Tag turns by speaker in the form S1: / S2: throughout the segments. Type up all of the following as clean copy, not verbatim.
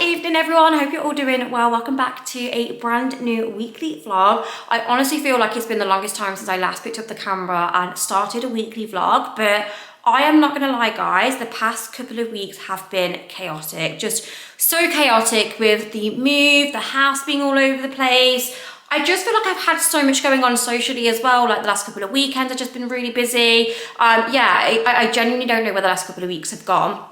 S1: Evening everyone, I hope you're all doing well. Welcome back to a brand new weekly vlog. I honestly feel like it's been the longest time since I last picked up the camera and started a weekly vlog, but I am not gonna lie guys, the past couple of weeks have been chaotic, just so chaotic with the move, the house being all over the place. I just feel like I've had so much going on socially as well. Like the last couple of weekends I've just been really busy. I genuinely don't know where the last couple of weeks have gone.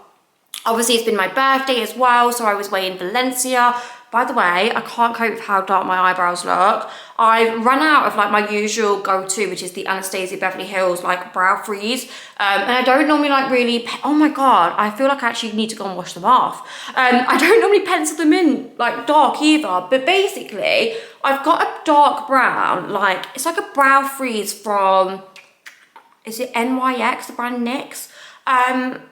S1: Obviously it's been my birthday as well, so I was away in Valencia. By the way, I can't cope with how dark my eyebrows look. I've run out of like my usual go-to, which is the Anastasia Beverly Hills like brow freeze. And I don't normally like really, oh my God, I feel like I actually need to go and wash them off. I don't normally pencil them in like dark either, but basically I've got a dark brown, like it's like a brow freeze from, is it NYX, the brand NYX?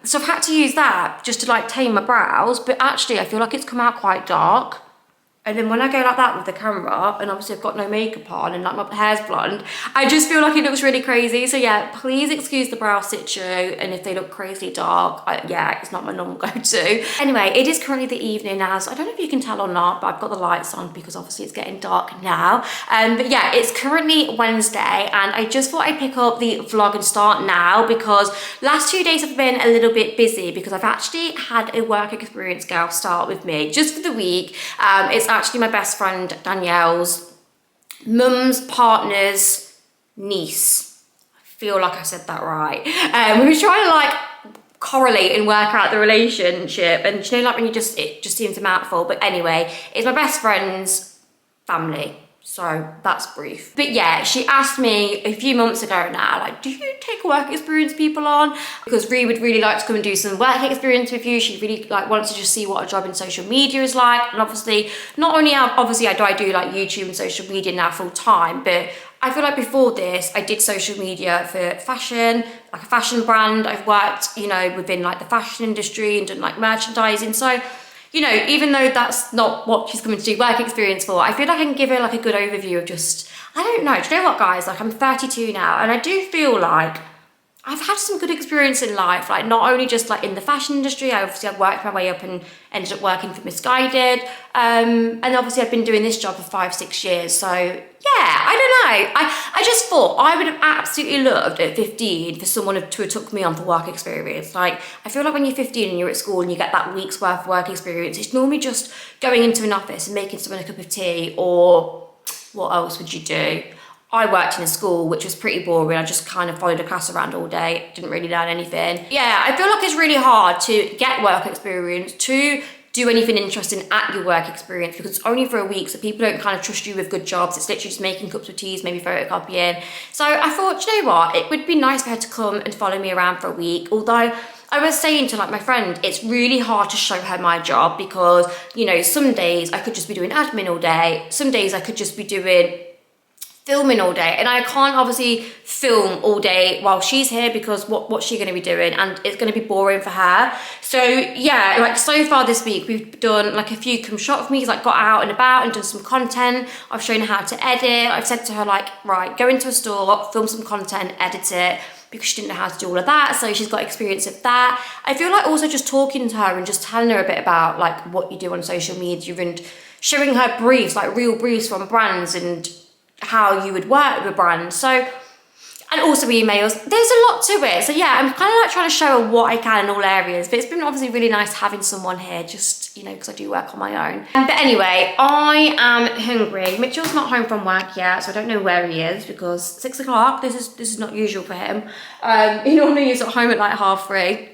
S1: So I've had to use that just to like tame my brows, but actually I feel like it's come out quite dark. And then when I go like that with the camera, and obviously I've got no makeup on and like my hair's blonde, I just feel like it looks really crazy. So yeah, please excuse the brow situ, and if they look crazy dark, yeah, it's not my normal go-to. Anyway, it is currently the evening as, I don't know if you can tell or not, but I've got the lights on because obviously it's getting dark now. But yeah, it's currently Wednesday, and I just thought I'd pick up the vlog and start now because last 2 days have been a little bit busy because I've actually had a work experience girl start with me just for the week. It's actually my best friend Danielle's mum's partner's niece. I feel like I said that right. We were trying to like correlate and work out the relationship, and you know, like when it just seems a mouthful, but anyway, it's my best friend's family. So that's brief. But yeah, she asked me a few months ago now, like, do you take work experience people on? Because Ree would really like to come and do some work experience with you. She really like wants to just see what a job in social media is like. And obviously, not only obviously I do like YouTube and social media now full time, but I feel like before this, I did social media for fashion, like a fashion brand. I've worked, you know, within like the fashion industry and done like merchandising. So, you know, even though that's not what she's coming to do work experience for, I feel like I can give her like a good overview of just, I don't know, do you know what guys, like I'm 32 now, and I do feel like I've had some good experience in life, like not only just like in the fashion industry, I've worked my way up and ended up working for Misguided, and obviously I've been doing this job for 5-6 years, so yeah, I don't know, I just thought I would have absolutely loved at 15 for someone to have took me on for work experience. Like I feel like when you're 15 and you're at school and you get that week's worth of work experience, it's normally just going into an office and making someone a cup of tea, or what else would you do? I worked in a school which was pretty boring. I just kind of followed a class around all day, didn't really learn anything. Yeah, I feel like it's really hard to get work experience, to do anything interesting at your work experience, because it's only for a week, so people don't kind of trust you with good jobs. It's literally just making cups of teas, maybe photocopying. So I thought, you know what, it would be nice for her to come and follow me around for a week, although I was saying to like my friend, it's really hard to show her my job because, you know, some days I could just be doing admin all day, some days I could just be doing filming all day, and I can't obviously film all day while she's here because what's she going to be doing, and it's going to be boring for her. So yeah, like so far this week we've done like a few come shot of me, like got out and about and done some content. I've shown her how to edit. I've said to her like, right, go into a store, film some content, edit it, because she didn't know how to do all of that, so she's got experience of that. I feel like also just talking to her and just telling her a bit about like what you do on social media and showing her briefs, like real briefs from brands and how you would work with brands. So, and also emails, there's a lot to it. So yeah, I'm kind of like trying to show her what I can in all areas, but it's been obviously really nice having someone here, just, you know, because I do work on my own. But anyway, I am hungry. Mitchell's not home from work yet, so I don't know where he is because 6 o'clock, this is not usual for him. He normally is at home at like 3:30.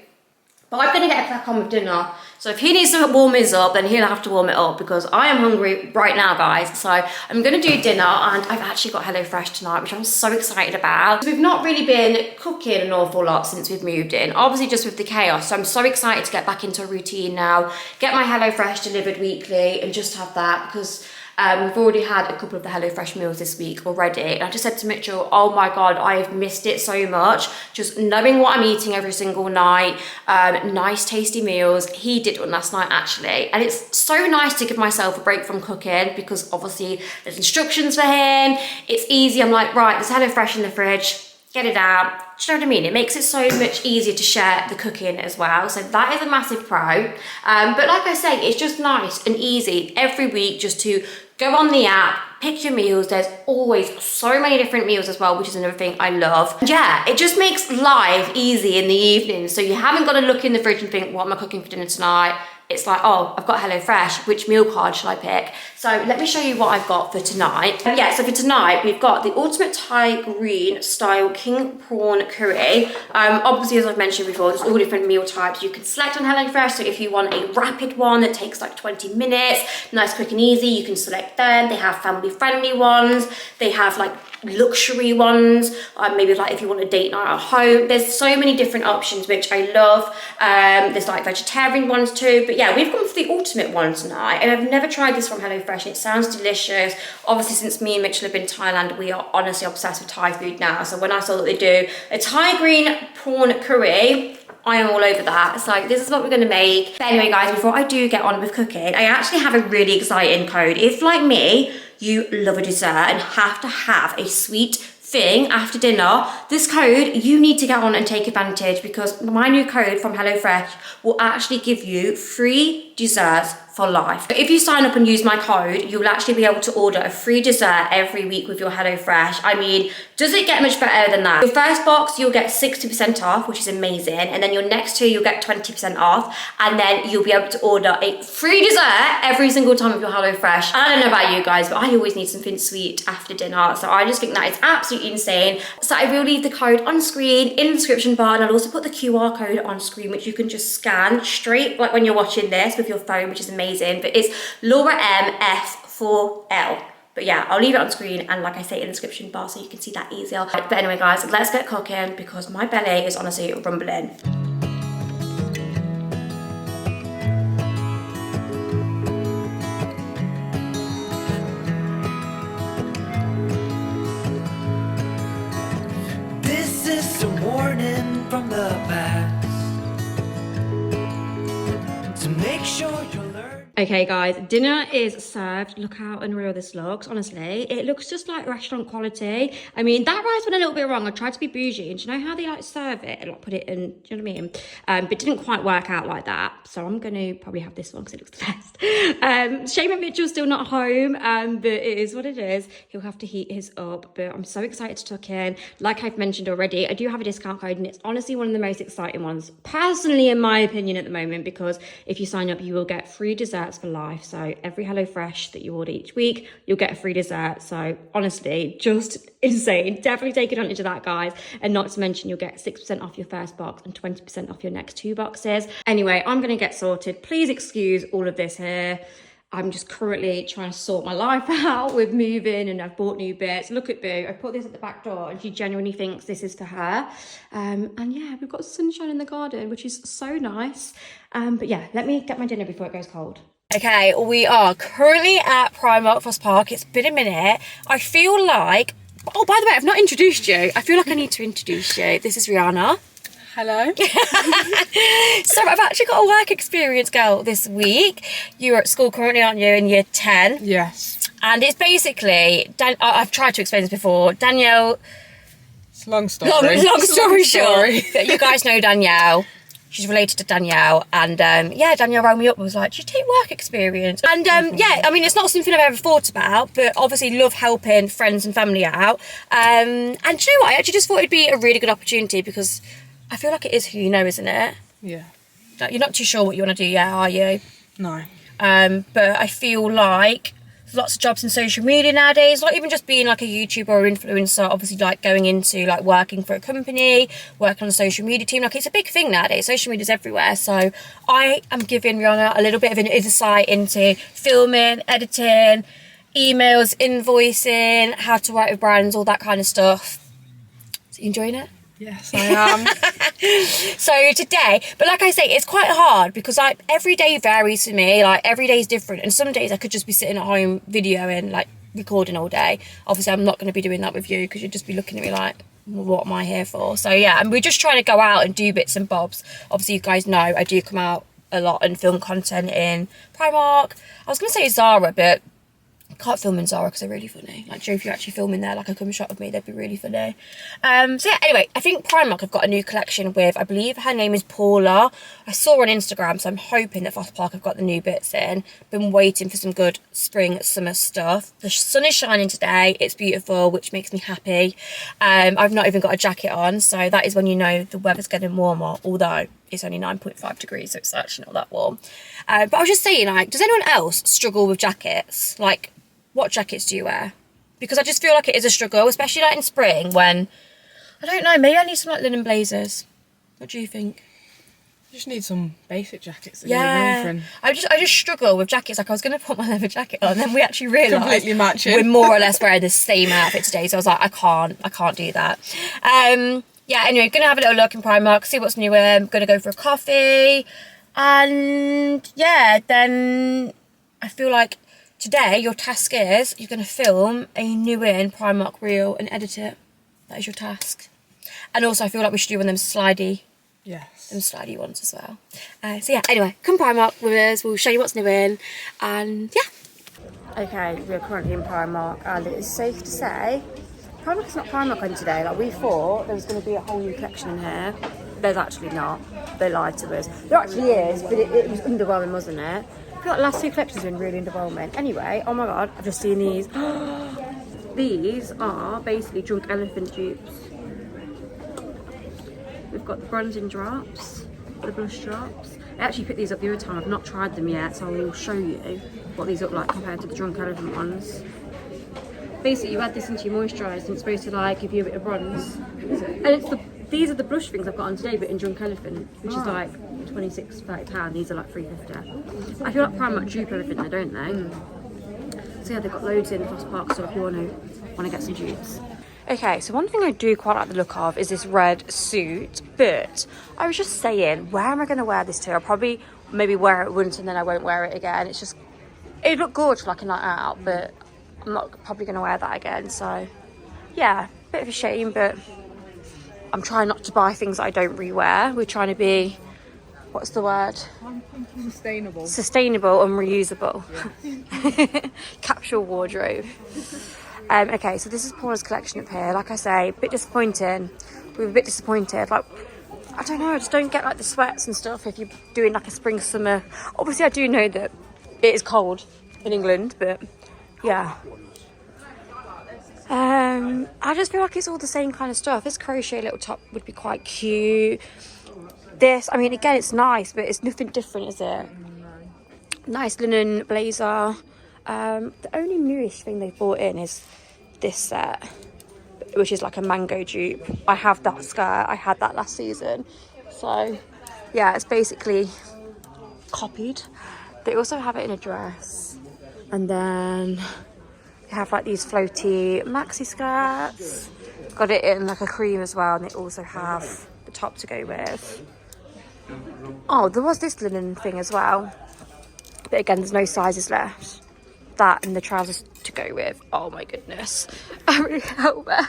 S1: But I'm gonna get back on with dinner. So if he needs to warm his up, then he'll have to warm it up because I am hungry right now, guys. So I'm gonna do dinner, and I've actually got HelloFresh tonight, which I'm so excited about. We've not really been cooking an awful lot since we've moved in, obviously just with the chaos. So I'm so excited to get back into a routine now, get my HelloFresh delivered weekly and just have that because we've already had a couple of the HelloFresh meals this week already. And I just said to Mitchell, oh my God, I've missed it so much. Just knowing what I'm eating every single night, nice tasty meals. He did one last night actually. And it's so nice to give myself a break from cooking because obviously there's instructions for him. It's easy. I'm like, right, there's HelloFresh in the fridge. get it out. Do you know what I mean? It makes it so much easier to share the cooking as well. So that is a massive pro. But like I say, it's just nice and easy every week just to go on the app, pick your meals. There's always so many different meals as well, which is another thing I love. And yeah, it just makes life easy in the evening. So you haven't got to look in the fridge and think, what am I cooking for dinner tonight? It's like, oh, I've got HelloFresh, which meal card shall I pick? So let me show you what I've got for tonight. Yeah, so for tonight, we've got the ultimate Thai green style king prawn curry. Obviously, as I've mentioned before, there's all different meal types you can select on HelloFresh. So if you want a rapid one that takes like 20 minutes, nice, quick and easy, you can select them. They have family friendly ones. They have like luxury ones, maybe like if you want a date night at home. There's so many different options, which I love. There's like vegetarian ones too, but yeah, we've gone for the ultimate one tonight, and I've never tried this from HelloFresh. It sounds delicious. Obviously, since me and Mitchell have been in Thailand, we are honestly obsessed with Thai food now. So when I saw that they do a Thai green prawn curry, I am all over that. It's like, this is what we're gonna make. But anyway, guys, before I do get on with cooking, I actually have a really exciting code. If, like me, you love a dessert and have to have a sweet thing after dinner, this code, you need to get on and take advantage, because my new code from HelloFresh will actually give you free desserts for life. If you sign up and use my code, you'll actually be able to order a free dessert every week with your HelloFresh. I mean, does it get much better than that? Your first box, you'll get 60% off, which is amazing. And then your next two, you'll get 20% off. And then you'll be able to order a free dessert every single time with your HelloFresh. And I don't know about you guys, but I always need something sweet after dinner. So I just think that is absolutely insane. So I will leave the code on screen in the description bar. And I'll also put the QR code on screen, which you can just scan straight like when you're watching this with your phone, which is amazing. But it's LauraMF4L. But yeah, I'll leave it on screen, and like I say, in the description bar, so you can see that easier. But anyway, guys, let's get cooking, because my belly is honestly rumbling.
S2: This is a warning from the past, to make sure you learn.
S1: Okay guys, dinner is served. Look how unreal this looks. Honestly, it looks just like restaurant quality. I mean, that rice went a little bit wrong. I tried to be bougie, and do you know how they like serve it and like put it in, do you know what I mean? But it didn't quite work out like that. So I'm gonna probably have this one because it looks the best. Shame that Mitchell's still not home, but it is what it is. He'll have to heat his up, but I'm so excited to tuck in. Like I've mentioned already, I do have a discount code, and it's honestly one of the most exciting ones, personally, in my opinion, at the moment, because if you sign up, you will get free desserts for life. So every HelloFresh that you order each week, you'll get a free dessert. So honestly, just insane. Definitely take advantage of that, guys. And not to mention, you'll get 6% off your first box and 20% off your next 2 boxes. Anyway, I'm gonna get sorted. Please excuse all of this here. I'm just currently trying to sort my life out with moving, and I've bought new bits. Look at Boo. I put this at the back door, and she genuinely thinks this is for her. And yeah, we've got sunshine in the garden, which is so nice. But yeah, let me get my dinner before it goes cold. Okay, we are currently at Primark Frost Park. It's been a minute. I feel like, oh, by the way, I've not introduced you. I feel like I need to introduce you. This is Rihanna.
S3: Hello.
S1: So I've actually got a work experience, girl, this week. You're at school currently, aren't you, in year 10?
S3: Yes.
S1: And it's basically, I've tried to explain this before, Danielle.
S3: It's a long story.
S1: Long story short. You guys know Danielle. She's related to Danielle, and yeah, Danielle rang me up and was like, do you take work experience? And yeah, I mean, it's not something I've ever thought about, but obviously love helping friends and family out. And do you know what? I actually just thought it'd be a really good opportunity, because I feel like it is who you know, isn't it?
S3: Yeah.
S1: You're not too sure what you want to do yet, are you?
S3: No.
S1: But I feel like there's lots of jobs in social media nowadays, not even just being like a YouTuber or influencer, obviously like going into like working for a company, working on a social media team. Like, it's a big thing nowadays. Social media's everywhere. So I am giving Rihanna a little bit of an insight into filming, editing, emails, invoicing, how to write with brands, all that kind of stuff. So you enjoying it?
S3: Yes, I am.
S1: So today, but like I say, it's quite hard, because like every day varies for me. Like every day is different, and some days I could just be sitting at home videoing, like recording all day. Obviously I'm not going to be doing that with you, because you'd just be looking at me like, what am I here for? So yeah, and we're just trying to go out and do bits and bobs. Obviously you guys know I do come out a lot and film content in Primark. I was going to say Zara, but I can't film in Zara because they're really funny. Like, Joe, if you actually film in there, like a come shot of me, they'd be really funny. So yeah, anyway, I think Primark have got a new collection with, I believe her name is Paula. I saw her on Instagram, so I'm hoping that Fast Park have got the new bits in. Been waiting for some good spring, summer stuff. The sun is shining today. It's beautiful, which makes me happy. I've not even got a jacket on, so that is when you know the weather's getting warmer, although it's only 9.5 degrees, so it's actually not that warm. But I was just saying, like, does anyone else struggle with jackets? Like, what jackets do you wear? Because I just feel like it is a struggle, especially like in spring when, I don't know, maybe I need some like linen blazers. What do you think?
S3: You just need some basic jackets that
S1: Yeah, I just struggle with jackets. Like, I was going to put my leather jacket on, and then we actually realised
S3: completely matching.
S1: we're more or less wearing the same outfit today. So I was like, I can't do that. Yeah, anyway, gonna have a little look in Primark, see what's new. Gonna go for a coffee, and yeah, then I feel like today your task is you're gonna film a new in Primark reel and edit it. That is your task. And also, I feel like we should do one of them slidey.
S3: Yes.
S1: Them slidey ones as well. So yeah, anyway, come Primark with us, we'll show you what's new in, and yeah. Okay, we're currently in Primark, and it is safe to say, Primark's not Primark on today. Like, we thought there was going to be a whole new collection in here. There's actually not. They lied to us. There actually is, but it was underwhelming, wasn't it? I feel like the last two collections have been really underwhelming. Anyway, oh my god, I've just seen these. These are basically Drunk Elephant dupes. We've got the bronzing drops, the blush drops. I actually picked these up the other time. I've not tried them yet, so I will show you what these look like compared to the Drunk Elephant ones. Basically, you add this into your moisturiser and it's supposed to like give you a bit of bronze. And these are the blush things I've got on today, but in Drunk Elephant, which is like £26-30. These are like £3.50. I feel like Primark dupe everything there, don't they? So yeah, they've got loads in Fast Park, so if you want to get some dupes. Okay, so one thing I do quite like the look of is this red suit, but I was just saying, where am I going to wear this to? I'll probably maybe wear it once and then I won't wear it again. It's just, it looked good for like a night out, but I'm not probably going to wear that again. So yeah, bit of a shame, but I'm trying not to buy things that I don't rewear. We're trying to be, what's the word?
S3: Sustainable.
S1: Sustainable and reusable. Yeah. Capsule wardrobe. Okay, so this is Paula's collection up here. Like I say, a bit disappointing. We were a bit disappointed. Like, I don't know, I just don't get like the sweats and stuff if you're doing like a spring, summer. Obviously, I do know that it is cold in England, but yeah. I just feel like it's all the same kind of stuff. This crochet little top would be quite cute. This, I mean, again, it's nice, but it's nothing different, is it? Nice linen blazer. The only newish thing they've brought in is this set, which is like a mango dupe. I have that skirt. I had that last season. So, yeah, it's basically copied. They also have it in a dress. And then they have like these floaty maxi skirts. Got it in like a cream as well. And they also have the top to go with. Oh, there was this linen thing as well. But again, there's no sizes left. That and the trousers to go with. Oh my goodness. I really help it.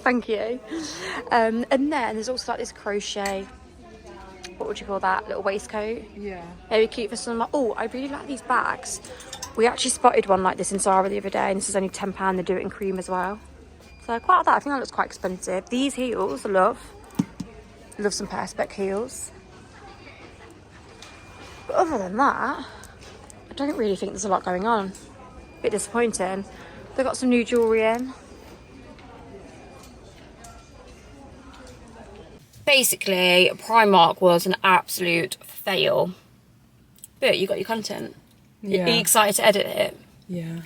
S1: Thank you. And then there's also like this crochet, what would you call that? Little waistcoat.
S3: Yeah.
S1: Very cute for some. Oh, I really like these bags. We actually spotted one like this in Zara the other day, and this is only £10. They do it in cream as well. So I quite like that. I think that looks quite expensive. These heels, I love. Love some Perspex heels. But other than that, I don't really think there's a lot going on. Bit disappointing. They've got some new jewellery in. Basically, Primark was an absolute fail. But you got your content.
S3: Yeah.
S1: Are you excited to edit it?
S3: Yeah.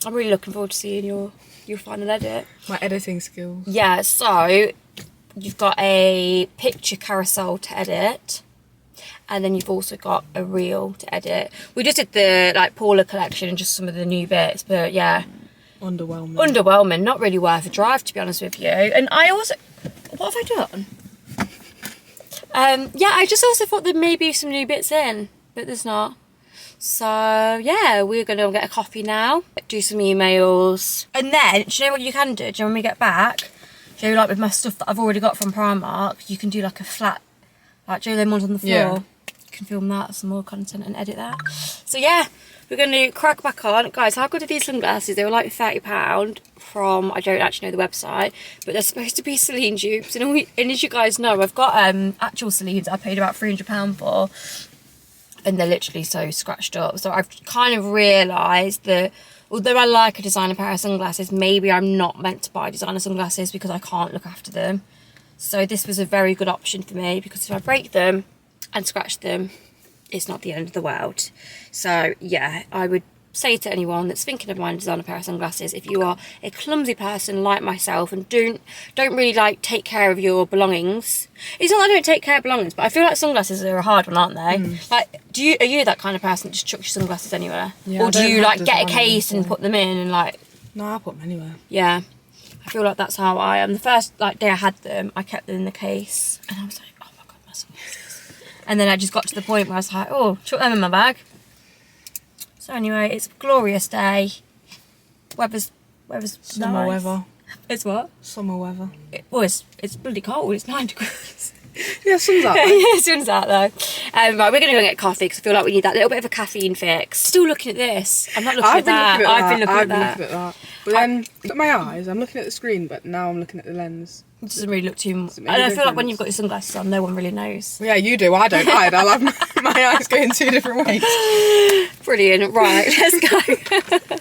S1: I'm really looking forward to seeing your final edit.
S3: My editing skills.
S1: Yeah, so you've got a picture carousel to edit. And then you've also got a reel to edit. We just did the like Paula collection and just some of the new bits, but yeah. Underwhelming, not really worth a drive, to be honest with you. And I also, what have I done? Yeah, I just also thought there may be some new bits in, but there's not. So yeah, we're gonna get a coffee now, do some emails. And then, do you know what you can do? Do you know when we get back? Do you know, like with my stuff that I've already got from Primark, you can do like a flat, like, do you know them ones on the floor?
S3: Yeah.
S1: You can film that, some more content and edit that. So yeah, we're going to crack back on. Guys, how good are these sunglasses? They were like £30 from, I don't actually know the website, but they're supposed to be Celine dupes. And as you guys know, I've got actual Celine's I paid about £300 for. And they're literally so scratched up. So I've kind of realised that although I like a designer pair of sunglasses, maybe I'm not meant to buy designer sunglasses because I can't look after them. So this was a very good option for me, because if I break them and scratch them, it's not the end of the world. So yeah, I would say to anyone that's thinking of buying a designer pair of sunglasses, if you are a clumsy person like myself and don't really like take care of your belongings. It's not that I don't take care of belongings, but I feel like sunglasses are a hard one, aren't they? Like, are you that kind of person that just chucks your sunglasses anywhere?
S3: Yeah,
S1: or do you like get a case and put them in and like?
S3: No, I put them anywhere.
S1: Yeah, I feel like that's how I am. The first day I had them, I kept them in the case, and I was like, oh my god, my sunglasses. And then I just got to the point where I was like, oh, chuck them in my bag. So anyway, it's a glorious day. Weather's
S3: Summer
S1: nice.
S3: weather.
S1: It's what?
S3: Summer weather.
S1: It's bloody cold. It's 9 degrees.
S3: Yeah, sun's out.
S1: Yeah, sun's out though. Right, we're going to go and get coffee because I feel like we need that little bit of a caffeine fix. Still looking at this. I'm not looking at that. I've been looking at that.
S3: But then, look at my eyes. I'm looking at the screen, but now I'm looking at the lens.
S1: It doesn't really look too much. And
S3: make a
S1: I feel like when
S3: difference.
S1: you've got your sunglasses on, no one really knows.
S3: Yeah, you do. I don't. I'll have my eyes going 2 different ways.
S1: Brilliant. Right, let's go.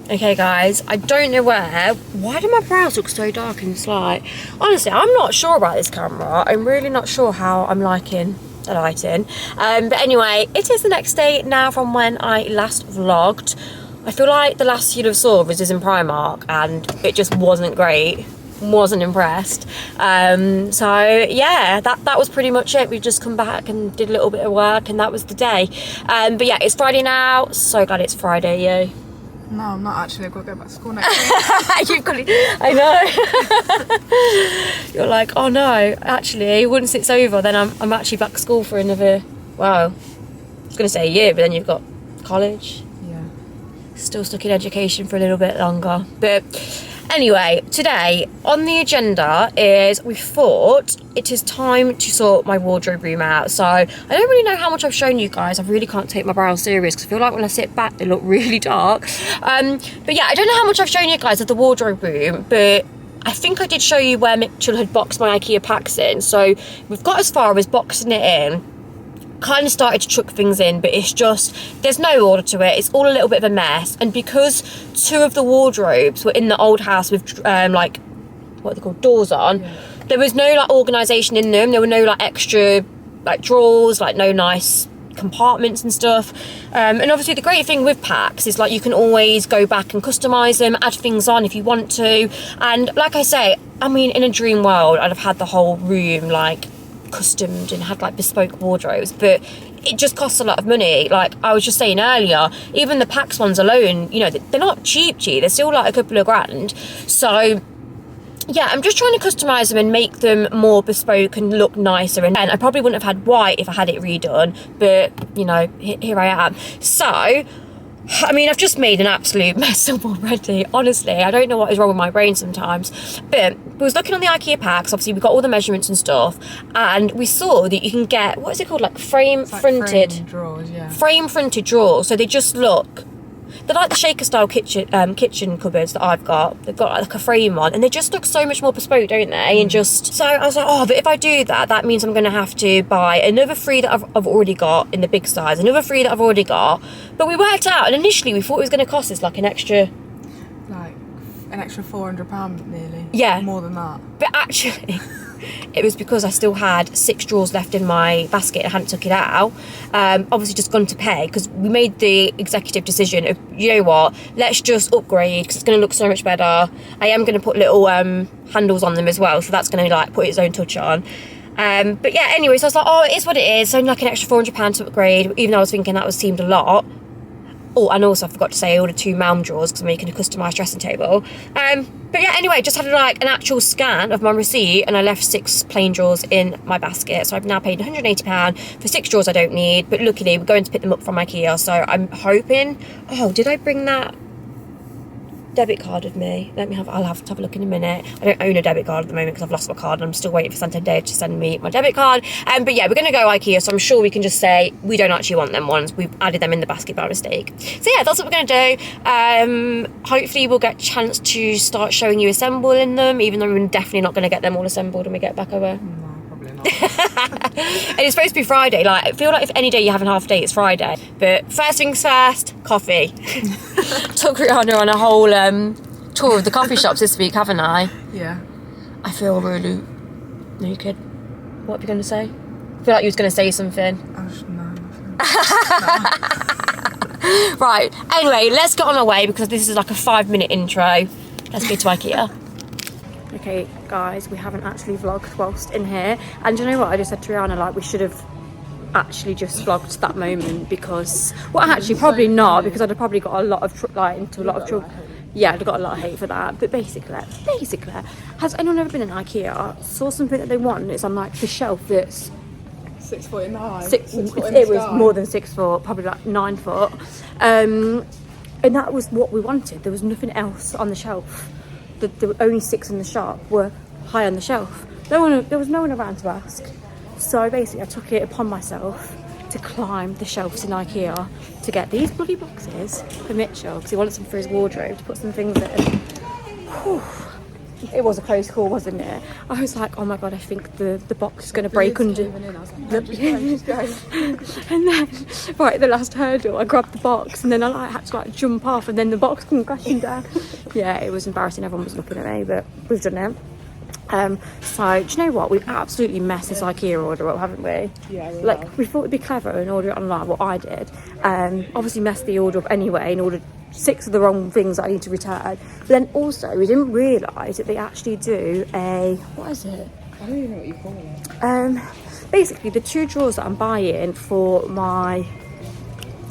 S1: Okay, guys, I don't know why do my brows look so dark and slight? Honestly, I'm not sure about this camera. I'm really not sure how I'm liking the lighting. But anyway, it is the next day now from when I last vlogged. I feel like the last you'd have saw was in Primark and it just wasn't great. Wasn't impressed. So yeah, that was pretty much it. We've just come back and did a little bit of work and that was the day. But yeah, it's Friday now. So glad it's Friday, yo.
S3: No, I'm not actually. I've got to go back to school next week.
S1: You've got it. I know. You're like, oh no, actually, once it's over, then I'm actually back to school for another, well, I was going to say a year, but then you've got college.
S3: Yeah.
S1: Still stuck in education for a little bit longer. But anyway, today on the agenda is we thought it is time to sort my wardrobe room out. So I don't really know how much I've shown you guys. I really can't take my brows serious because I feel like when I sit back they look really dark. But yeah, I don't know how much I've shown you guys of the wardrobe room, but I think I did show you where Mitchell had boxed my Ikea packs in. So we've got as far as boxing it in. Kind of started to chuck things in, but it's just, there's no order to it. It's all a little bit of a mess. And because 2 of the wardrobes were in the old house with like, what are they called, doors on, there was no like organisation in them. There were no like extra like drawers, like no nice compartments and stuff. And obviously the great thing with packs is like you can always go back and customise them, add things on if you want to. And like I say, I mean, in a dream world, I'd have had the whole room like customed and had like bespoke wardrobes, but it just costs a lot of money. Like I was just saying earlier, even the packs ones alone, you know, they're not cheap. They're still like a couple of grand. So yeah, I'm just trying to customise them and make them more bespoke and look nicer. And I probably wouldn't have had white if I had it redone, but you know, here I am. So I mean, I've just made an absolute mess up already. Honestly, I don't know what is wrong with my brain sometimes. But we was looking on the Ikea packs. Obviously, we got all the measurements and stuff, and we saw that you can get, what is it called, like frame fronted
S3: drawers, yeah.
S1: Frame fronted drawers. So they just look. They're like the shaker style kitchen cupboards that I've got. They've got like a frame on, and they just look so much more bespoke, don't they? And just, so I was like, oh, but if I do that, that means I'm going to have to buy another 3 that I've already got in the big size, another 3 that I've already got. But we worked out, and initially we thought it was going to cost us like an extra
S3: £400 nearly.
S1: Yeah.
S3: More than that.
S1: But actually, it was because I still had 6 drawers left in my basket. I hadn't took it out. Obviously just gone to pay because we made the executive decision of, you know what, let's just upgrade because it's going to look so much better. I am going to put little handles on them as well, so that's going to like put its own touch on. But yeah, anyway, so I was like, oh, it is what it is. It's only like an extra £400 to upgrade, even though I was thinking that seemed a lot. Oh, and also I forgot to say I ordered 2 Malm drawers because I'm making a customised dressing table. But yeah, anyway, just had like an actual scan of my receipt and I left 6 plain drawers in my basket. So I've now paid £180 for 6 drawers I don't need. But luckily, we're going to pick them up from Ikea. So I'm hoping... Oh, did I bring that? debit card with me. I'll have to have a look in a minute. I don't own a debit card at the moment because I've lost my card and I'm still waiting for Santander to send me my debit card. But yeah, we're going to go Ikea, so I'm sure we can just say we don't actually want them ones. We've added them in the basket by mistake. So yeah, that's what we're going to do. Hopefully we'll get a chance to start showing you assembling them, even though we're definitely not going to get them all assembled when we get back over. And it's supposed to be Friday. Like, I feel like if any day you're having half a day, it's Friday. But first things first, coffee. Took Rihanna on a whole tour of the coffee shops this week, haven't I?
S3: Yeah.
S1: I feel really naked. What are you going to say? I feel like you was going to say something.
S3: No.
S1: Right, anyway, let's get on our way because this is like a 5-minute intro. Let's go to Ikea. Okay, guys, we haven't actually vlogged whilst in here. And do you know what? I just said to Rihanna, like, we should have actually just vlogged that moment because... Well, actually, probably not, because I'd have probably got a lot of... trouble. Yeah, I'd have got a lot of hate for that. But basically, has anyone ever been in Ikea, saw something that they want, it's on, like, the shelf that's...
S3: 6 foot in the high.
S1: It was more than 6 foot, probably like 9 foot. And that was what we wanted. There was nothing else on the shelf. The only 6 in the shop were high on the shelf. There was no one around to ask. So basically I took it upon myself to climb the shelves in Ikea to get these bloody boxes for Mitchell because he wanted some for his wardrobe to put some things in. Whew. It was a close call, wasn't it? I was like, oh my god, I think the box is going to break under. And then, right at the last hurdle, I grabbed the box and then I had to like jump off and then the box came crashing down. Yeah, it was embarrassing. Everyone was looking at me, but we've done it. So, do you know what? We've absolutely messed this Ikea order up, haven't we?
S3: Yeah,
S1: we thought it'd be clever and order it online, what I did. Obviously messed the order up anyway and ordered 6 of the wrong things that I need to return. But then also, we didn't realise that they actually do what is it?
S3: I don't even know what you call it.
S1: Basically, the 2 drawers that I'm buying for my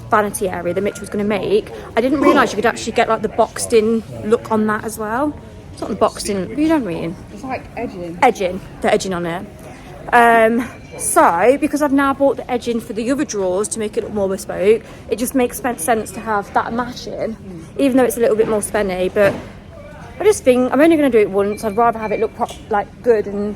S1: vanity area that Mitch was going to make, I didn't realise you could actually get like the boxed in look on that as well. It's not the boxed in, you know what I mean?
S3: It's like edging.
S1: The edging on it. So, because I've now bought the edging for the other drawers to make it look more bespoke, it just makes sense to have that matching, even though it's a little bit more spenny. But I just think I'm only going to do it once. I'd rather have it look good and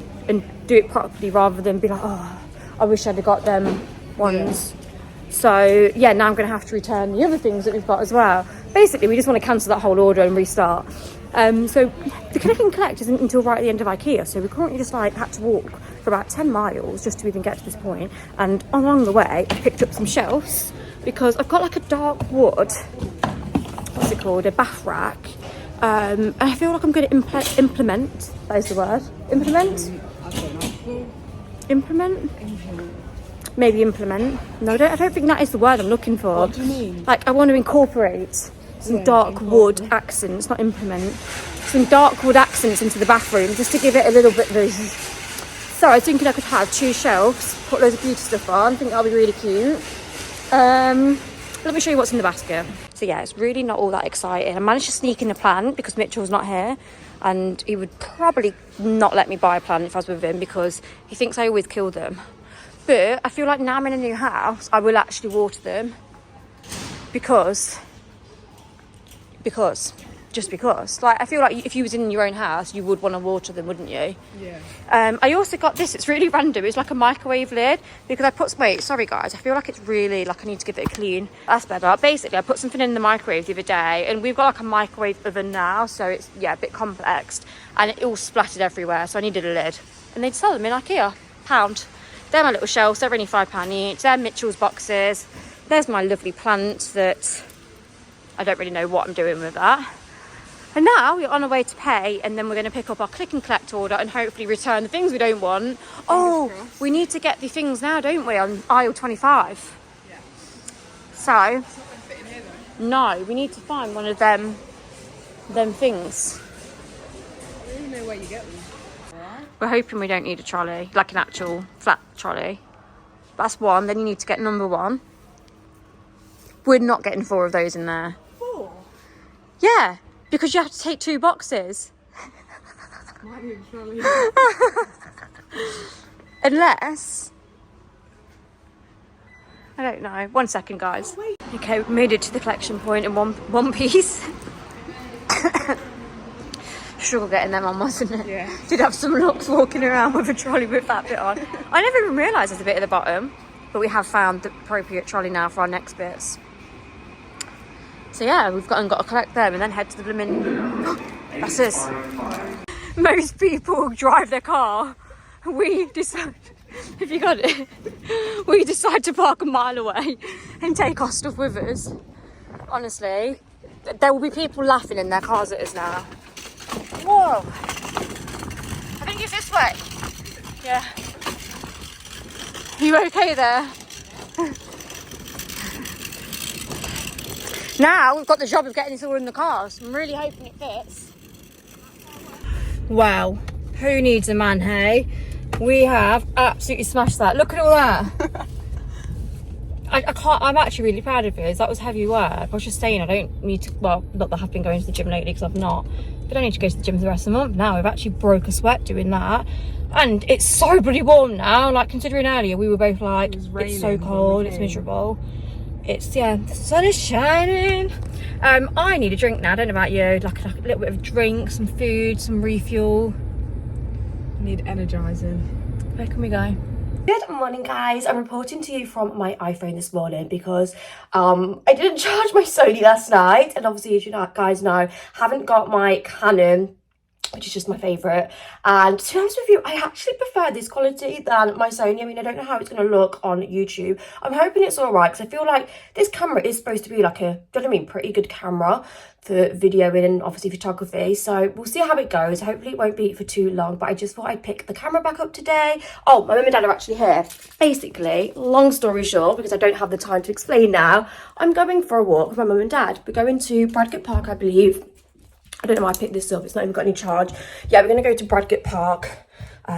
S1: do it properly rather than be like, oh, I wish I'd have got them ones. Yeah. So, yeah, now I'm going to have to return the other things that we've got as well. Basically, we just want to cancel that whole order and restart. So the click and collect isn't until right at the end of Ikea, so we currently just like had to walk for about 10 miles just to even get to this point. And along the way I picked up some shelves because I've got like a dark wood, what's it called, a bath rack, and I feel like I'm going to implement, that is the word, implement?
S3: I don't know.
S1: Implement? Maybe implement. No, I don't think that is the word I'm looking for.
S3: What do you mean?
S1: Like I want to incorporate some dark wood accents, not implement, some dark wood accents into the bathroom just to give it a little bit of. So I was thinking I could have 2 shelves, put loads of beauty stuff on. I think that'll be really cute. Let me show you what's in the basket. So yeah, it's really not all that exciting. I managed to sneak in a plant because Mitchell's not here and he would probably not let me buy a plant if I was with him because he thinks I always kill them. But I feel like now I'm in a new house, I will actually water them because. Like I feel like if you was in your own house you would want to water them, wouldn't you?
S3: Yeah.
S1: I also got this, it's really random, it's like a microwave lid because I put, sorry guys, I feel like it's really like I need to give it a clean. That's better. Basically I put something in the microwave the other day and we've got like a microwave oven now, so it's a bit complex and it all splattered everywhere, so I needed a lid and they'd sell them in Ikea, £1. They're my little shelves, they're only £5 each. They're Mitchell's boxes. There's my lovely plant that I don't really know what I'm doing with that. And now we're on our way to pay and then we're going to pick up our click and collect order and hopefully return the things we don't want. Oh, we need to get the things now, don't we, on aisle 25.
S3: Yeah.
S1: So,
S3: It's not going to fit in here though.
S1: no, we need to find one of them things.
S3: I don't even know where you get them. Alright.
S1: We're hoping we don't need a trolley, like an actual flat trolley. That's one, then you need to get number 1. We're not getting 4 of those in there.
S3: 4?
S1: Yeah, because you have to take 2 boxes.
S3: Might need a trolley.
S1: Unless... I don't know. 1 second, guys.
S3: Oh, wait.
S1: Okay, we made it to the collection point in one piece. Struggle getting them on, wasn't it?
S3: Yeah.
S1: Did have some looks walking around with a trolley with that bit on. I never even realised there's a bit at the bottom, but we have found the appropriate trolley now for our next bits. So yeah, we've got to collect them and then head to the blooming... That's us. Most people drive their car. We decide, if you got it, we decide to park a mile away and take our stuff with us. Honestly, there will be people laughing in their cars at us now. Whoa! I think it's this way. Yeah. Are you okay there? Now we've got the job of getting this all in the cars. I'm really hoping it fits. Wow, who needs a man, hey? We have absolutely smashed that. Look at all that. I'm actually really proud of us. That was heavy work. I was just saying I don't need to, well, not that I've been going to the gym lately because I've not. But I don't need to go to the gym for the rest of the month now. I've actually broke a sweat doing that. And it's so bloody warm now. Like, considering earlier we were both like, it's so cold, it's miserable. It's, yeah, the sun is shining. I need a drink now. I don't know about you. Like a little bit of drink, some food, some refuel.
S3: I need energising.
S1: Where can we go? Good morning, guys. I'm reporting to you from my iPhone this morning because I didn't charge my Sony last night, and obviously, as you guys know, haven't got my Canon, which is just my favourite. And to be honest with you, I actually prefer this quality than my Sony. I mean, I don't know how it's going to look on YouTube. I'm hoping it's all right because I feel like this camera is supposed to be like a, do you know what I mean, pretty good camera for videoing and obviously photography. So we'll see how it goes. Hopefully it won't be for too long, but I just thought I'd pick the camera back up today. Oh, my mum and dad are actually here. Basically, long story short, because I don't have the time to explain now, I'm going for a walk with my mum and dad. We're going to Bradgate Park, I believe. I don't know why I picked this up. It's not even got any charge. Yeah, we're going to go to Bradgate Park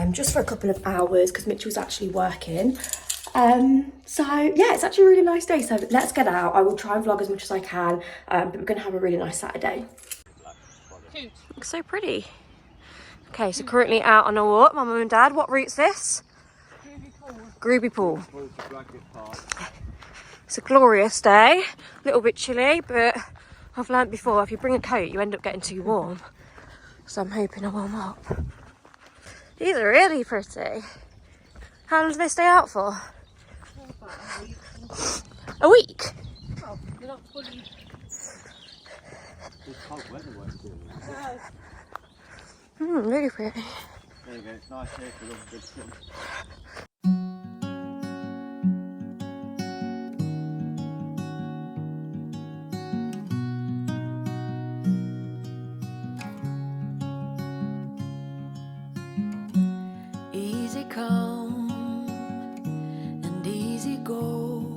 S1: just for a couple of hours because Mitchell's actually working. So yeah, it's actually a really nice day. So let's get out. I will try and vlog as much as I can, but we're going to have a really nice Saturday. Looks so pretty. Okay, so currently out on a walk, my mum and dad. What route's this? Groovy Pool. It's a glorious day. A little bit chilly, but I've learnt before, if you bring a coat, you end up getting too warm. So I'm hoping I warm up. These are really pretty. How long do they stay out for? A week?
S3: Oh, you're not fully...
S4: It's cold weather won't do it.
S1: Really pretty.
S4: There you go, it's nice here for a good swim.
S2: Easy come and easy go.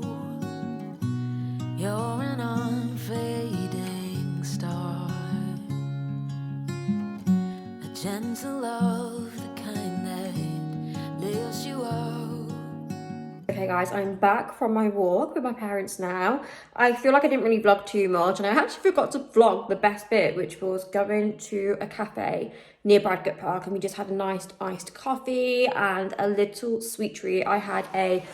S2: You're an unfading star, a gentle love, the kind that lifts you up.
S1: Okay guys, I'm back from my walk with my parents now. I feel like I didn't really vlog too much, and I actually forgot to vlog the best bit, which was going to a cafe near Bradgate Park, and we just had a nice iced coffee and a little sweet treat. I had a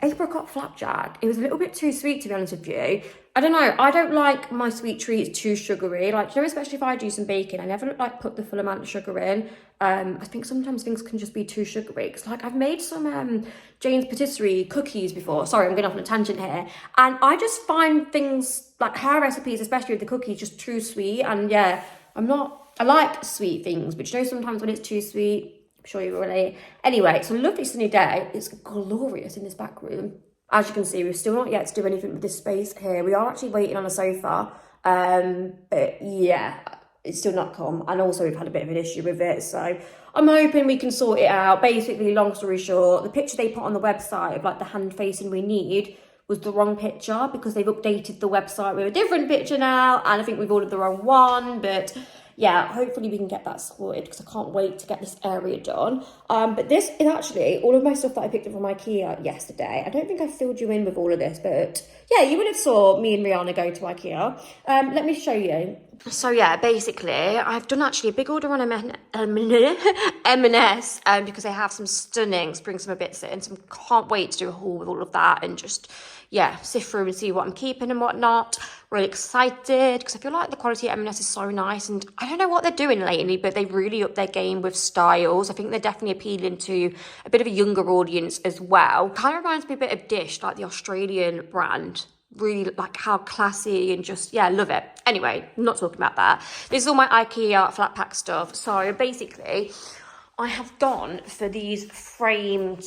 S1: apricot flapjack. It was a little bit too sweet, to be honest with you. I don't know, I don't like my sweet treats too sugary. Like, you know, especially if I do some baking, I never like put the full amount of sugar in. I think sometimes things can just be too sugary. Cause like I've made some Jane's Patisserie cookies before. Sorry, I'm going off on a tangent here. And I just find things like her recipes, especially with the cookies, just too sweet. And yeah, I like sweet things, but you know, sometimes when it's too sweet, I'm sure you will relate. Anyway, it's a lovely sunny day. It's glorious in this back room. As you can see, we've still not yet to do anything with this space here. We are actually waiting on a sofa. But yeah, it's still not come. And also we've had a bit of an issue with it. So I'm hoping we can sort it out. Basically, long story short, the picture they put on the website of like the hand facing we need was the wrong picture because they've updated the website with a different picture now. And I think we've ordered the wrong one. But yeah, hopefully we can get that sorted because I can't wait to get this area done. But this is actually all of my stuff that I picked up from Ikea yesterday. I don't think I filled you in with all of this, but yeah, you would have saw me and Rihanna go to Ikea. Let me show you. So yeah, basically, I've done actually a big order on M&S because they have some stunning spring summer bits in. So I can't wait to do a haul with all of that and just, yeah, sift through and see what I'm keeping and whatnot. Really excited because I feel like the quality at M&S is so nice, and I don't know what they're doing lately, but they really upped their game with styles. I think they're definitely appealing to a bit of a younger audience as well. Kind of reminds me a bit of Dish, like the Australian brand. Really like how classy and just, yeah, love it. Anyway, I'm not talking about that. This is all my Ikea flat pack stuff. So basically, I have gone for these framed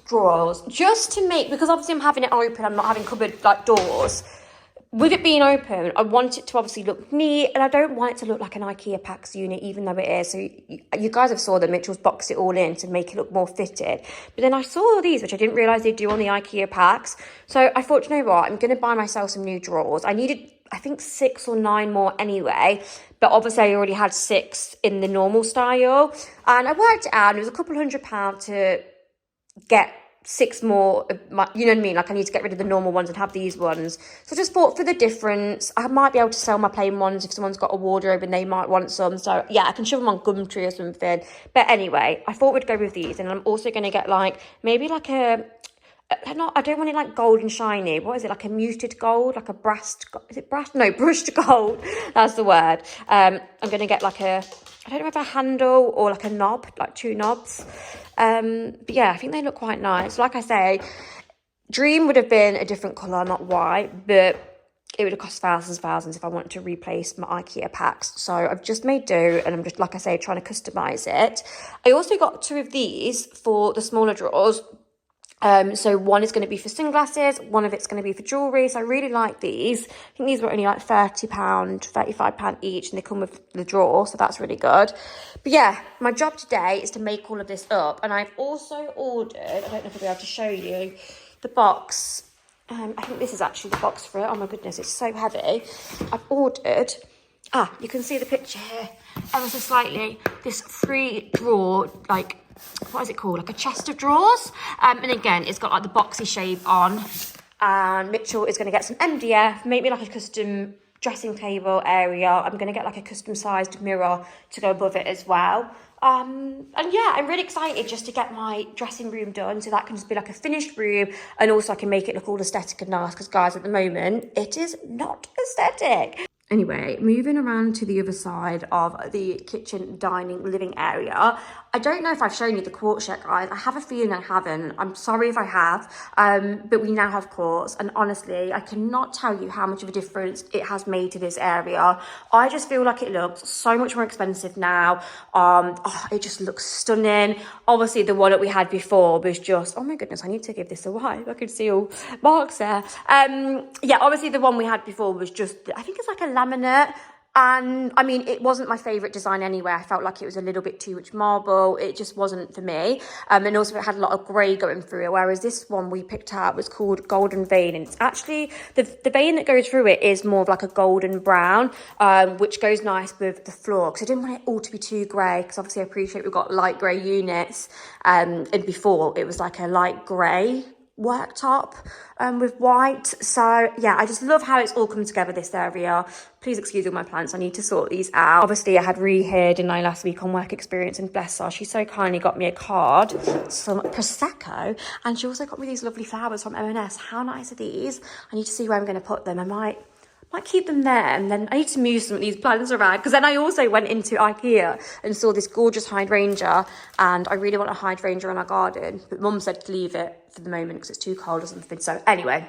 S1: drawers just to make, because obviously I'm having it open, I'm not having cupboard like doors. With it being open, I want it to obviously look neat, and I don't want it to look like an Ikea Pax unit, even though it is. So you guys have saw that Mitchell's boxed it all in to make it look more fitted. But then I saw these, which I didn't realise they do on the Ikea Pax. So I thought, you know what, I'm going to buy myself some new drawers. I needed, I think, 6 or 9 more anyway. But obviously I already had 6 in the normal style. And I worked it out, and it was a couple £100 to get 6 more of my, you know what I mean, like I need to get rid of the normal ones and have these ones. So I just thought for the difference, I might be able to sell my plain ones if someone's got a wardrobe and they might want some. So yeah, I can shove them on Gumtree or something. But anyway, I thought we'd go with these, and I'm also going to get like maybe like I don't want it like gold and shiny. What is it, like a muted gold, like a brushed gold. That's the word. I'm going to get like a, I don't know if a handle or like a knob, like 2 knobs. But yeah, I think they look quite nice. Like I say, Dream would have been a different colour, not white, but it would have cost thousands if I wanted to replace my Ikea packs. So I've just made do, and I'm just, like I say, trying to customise it. I also got 2 of these for the smaller drawers. So one is going to be for sunglasses, one of it's going to be for jewellery. So I really like these. I think these were only like £30, £35 each, and they come with the drawer, so that's really good. But yeah, my job today is to make all of this up, and I've also ordered, I don't know if I'll be able to show you, the box. I think this is actually the box for it. Oh my goodness, it's so heavy. I've ordered, you can see the picture here, ever so slightly, this 3-drawer, like, what is it called, like a chest of drawers, and again it's got like the boxy shape on, and Mitchell is going to get some MDF, make me like a custom dressing table area. I'm going to get like a custom sized mirror to go above it as well, and yeah, I'm really excited just to get my dressing room done, so that can just be like a finished room, and also I can make it look all aesthetic and nice, because guys, at the moment it is not aesthetic. Anyway, moving around to the other side of the kitchen, dining, living area. I don't know if I've shown you the quartz yet, guys. I have a feeling I haven't. I'm sorry if I have, but we now have quartz. And honestly, I cannot tell you how much of a difference it has made to this area. I just feel like it looks so much more expensive now. It just looks stunning. Obviously, the one that we had before was just, oh my goodness, I need to give this a wipe. I can see all marks there. Yeah, obviously the one we had before was just, I think it's like a laminate, and I mean, it wasn't my favorite design anyway. I felt like it was a little bit too much marble. It just wasn't for me, and also it had a lot of grey going through it, whereas this one we picked out was called Golden Vein, and it's actually the vein that goes through it is more of like a golden brown, which goes nice with the floor, because I didn't want it all to be too grey, because obviously I appreciate we've got light grey units, and before it was like a light grey worktop with white. So yeah, I just love how it's all come together, this area. Please excuse all my plants, I need to sort these out. Obviously I had Ree here, didn't I, last week on work experience, and bless her, she so kindly got me a card, some Prosecco, and she also got me these lovely flowers from M&S. How nice are these? I need to see where I'm going to put them. I might keep them there, and then I need to move some of these plants around, because then I also went into Ikea and saw this gorgeous hydrangea, and I really want a hydrangea in our garden, but Mum said to leave it for the moment because it's too cold or something. So anyway,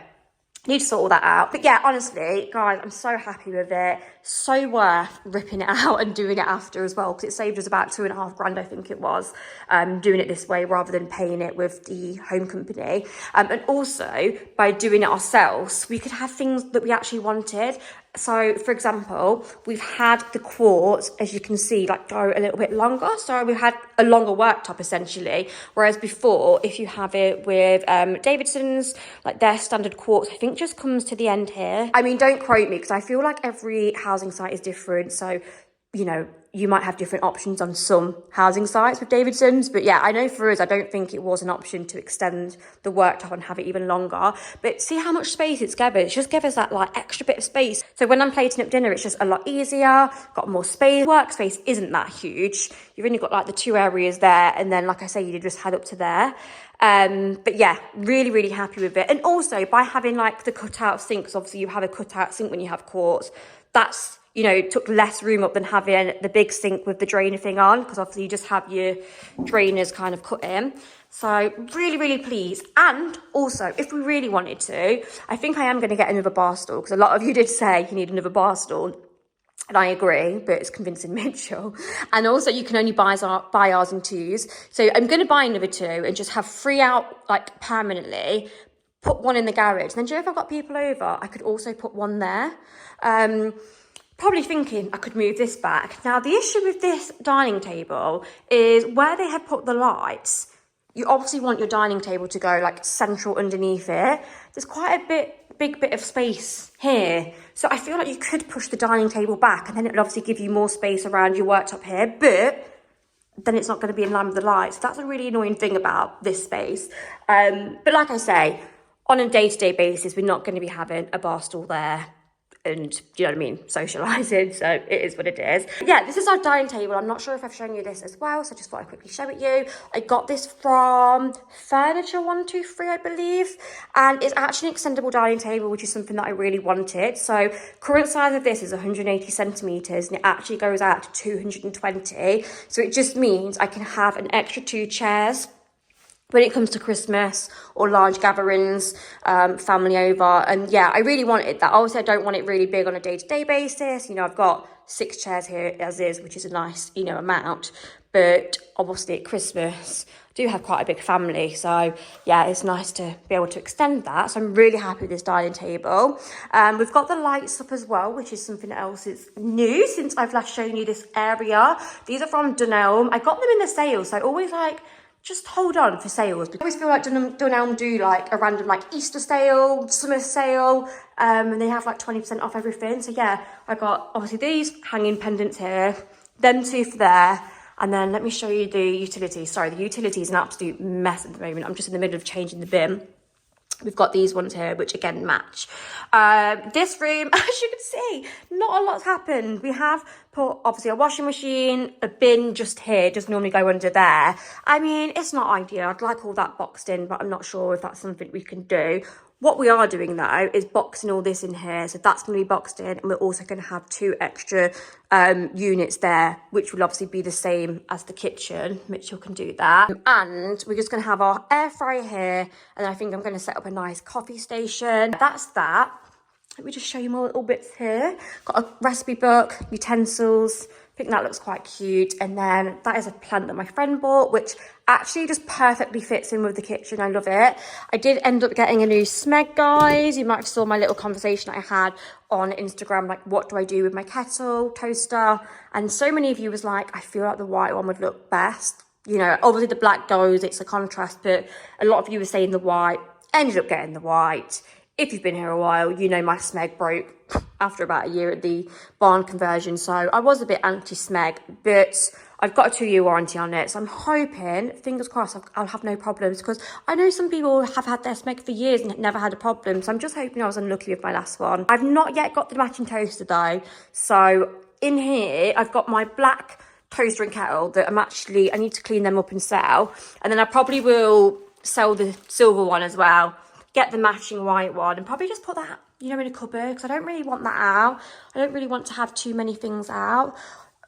S1: need to sort all that out. But yeah, honestly, guys, I'm so happy with it. So worth ripping it out and doing it after as well, because it saved us about £2,500, I think it was, doing it this way rather than paying it with the home company. And also, by doing it ourselves, we could have things that we actually wanted. So, for example, we've had the quartz, as you can see, like go a little bit longer. So we've had a longer worktop, essentially. Whereas before, if you have it with Davidson's, like their standard quartz, I think just comes to the end here. I mean, don't quote me, because I feel like every housing site is different. So, you know, you might have different options on some housing sites with Davidson's. But yeah, I know for us, I don't think it was an option to extend the worktop and have it even longer. But see how much space it's given. It's just given us that like extra bit of space. So when I'm plating up dinner, it's just a lot easier, got more space. Workspace isn't that huge. You've only got like the 2 areas there. And then, like I say, you just had up to there. But yeah, really, really happy with it. And also by having like the cutout sink, because obviously you have a cutout sink when you have quartz, that's, you know, took less room up than having the big sink with the drainer thing on, because obviously you just have your drainers kind of cut in. So really, really pleased. And also, if we really wanted to, I think I am going to get another bar stool, because a lot of you did say you need another bar stool. And I agree, but it's convincing Mitchell. And also you can only buy ours in 2s. So I'm going to buy another 2 and just have 3 out like permanently, put 1 in the garage. And then do you know if I've got people over, I could also put 1 there. Probably thinking I could move this back. Now, the issue with this dining table is where they have put the lights, you obviously want your dining table to go like central underneath it. There's quite a big bit of space here. So I feel like you could push the dining table back and then it would obviously give you more space around your worktop here, but then it's not going to be in line with the lights. That's a really annoying thing about this space. But like I say, on a day-to-day basis, we're not going to be having a bar stool there and, do you know what I mean, socialising, so it is what it is. Yeah, this is our dining table. I'm not sure if I've shown you this as well, so I just thought I'd quickly show it you. I got this from Furniture 123, I believe, and it's actually an extendable dining table, which is something that I really wanted. So current size of this is 180 centimetres, and it actually goes out to 220, so it just means I can have an extra 2 chairs when it comes to Christmas or large gatherings, family over. And yeah, I really wanted that. Obviously, I don't want it really big on a day-to-day basis. You know, I've got 6 chairs here as is, which is a nice, you know, amount. But obviously at Christmas, I do have quite a big family. So yeah, it's nice to be able to extend that. So I'm really happy with this dining table. We've got the lights up as well, which is something else that's new since I've last shown you this area. These are from Dunelm. I got them in the sale, so I always like, just hold on for sales. I always feel like Dunelm do like a random like Easter sale, summer sale, and they have like 20% off everything. So yeah, I got obviously these hanging pendants here, them 2 for there, and then let me show you the utilities. Sorry, the utility is an absolute mess at the moment. I'm just in the middle of changing the bin. We've got these ones here, which again match. This room, as you can see, not a lot's happened. We have put obviously a washing machine, a bin just here, just normally go under there. I mean, it's not ideal. I'd like all that boxed in, but I'm not sure if that's something we can do. What we are doing though is boxing all this in here. So that's going to be boxed in, and we're also going to have 2 extra units there, which will obviously be the same as the kitchen. Mitchell can do that. And we're just going to have our air fryer here. And I think I'm going to set up a nice coffee station. That's that. Let me just show you more little bits here. Got a recipe book, utensils. I think that looks quite cute. And then that is a plant that my friend bought, which actually just perfectly fits in with the kitchen. I love it. I did end up getting a new smeg, guys. You might have saw my little conversation I had on Instagram, like what do I do with my kettle, toaster? And so many of you was like, I feel like the white one would look best. You know, obviously the black goes, it's a contrast, but a lot of you were saying the white. Ended up getting the white. If you've been here a while, you know my smeg broke after about a year at the barn conversion. So I was a bit anti-smeg, but I've got a 2-year warranty on it. So I'm hoping, fingers crossed, I'll have no problems, because I know some people have had their smeg for years and never had a problem. So I'm just hoping I was unlucky with my last one. I've not yet got the matching toaster though. So in here, I've got my black toaster and kettle that I need to clean them up and sell. And then I probably will sell the silver one as well. Get the matching white one and probably just put that, you know, in a cupboard, because I don't really want that out. I don't really want to have too many things out.